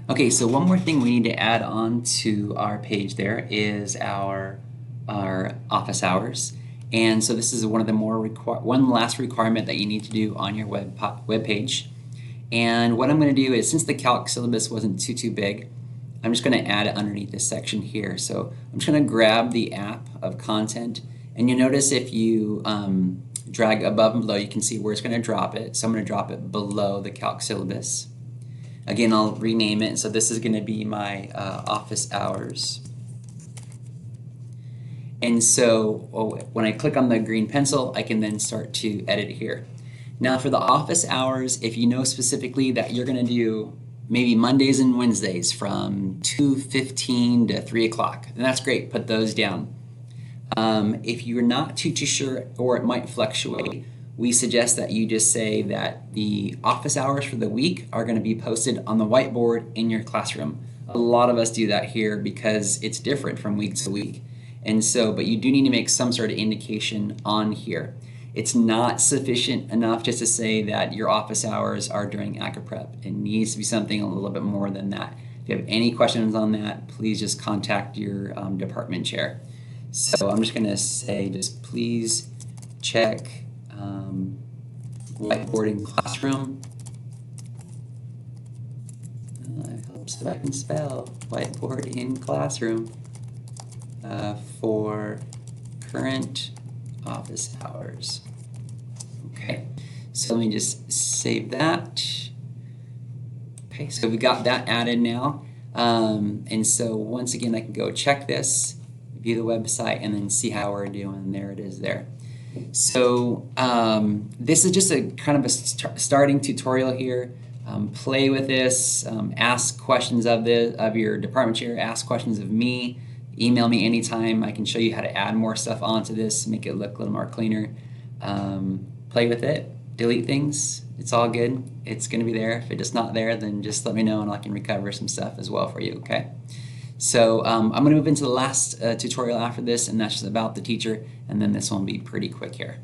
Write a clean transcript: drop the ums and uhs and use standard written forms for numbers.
Okay, so one more thing we need to add on to our page there is our office hours. And so this is one of the one last requirement that you need to do on your web page. And what I'm going to do is, since the calc syllabus wasn't too big, I'm just going to add it underneath this section here. So I'm just going to grab the app of content, and you'll notice if you drag above and below, you can see where it's going to drop it. So I'm going to drop it below the calc syllabus. Again, I'll rename it. So this is going to be my office hours. And so when I click on the green pencil, I can then start to edit here. Now for the office hours, if you know specifically that you're going to do maybe Mondays and Wednesdays from 2:15 to 3 o'clock, then that's great. Put those down. If you're not too sure, or it might fluctuate, we suggest that you just say that the office hours for the week are going to be posted on the whiteboard in your classroom. A lot of us do that here because it's different from week to week. And so, but you do need to make some sort of indication on here. It's not sufficient enough just to say that your office hours are during ACCA-Prep. It needs to be something a little bit more than that. If you have any questions on that, please just contact your department chair. So I'm just going to say, just please check whiteboard in classroom. I hope so I can spell whiteboard in classroom for current office hours. Okay, so let me just save that. Okay, so we got that added now. And so once again, I can go check this, view the website, and then see how we're doing. There it is there. So this is just a kind of a starting tutorial here. Play with this, ask questions of your department chair, ask questions of me, email me anytime. I can show you how to add more stuff onto this, make it look a little more cleaner. Play with it, delete things, it's all good. It's going to be there. If it's not there, then just let me know and I can recover some stuff as well for you, okay? So I'm going to move into the last tutorial after this, and that's just about the teacher, and then this one will be pretty quick here.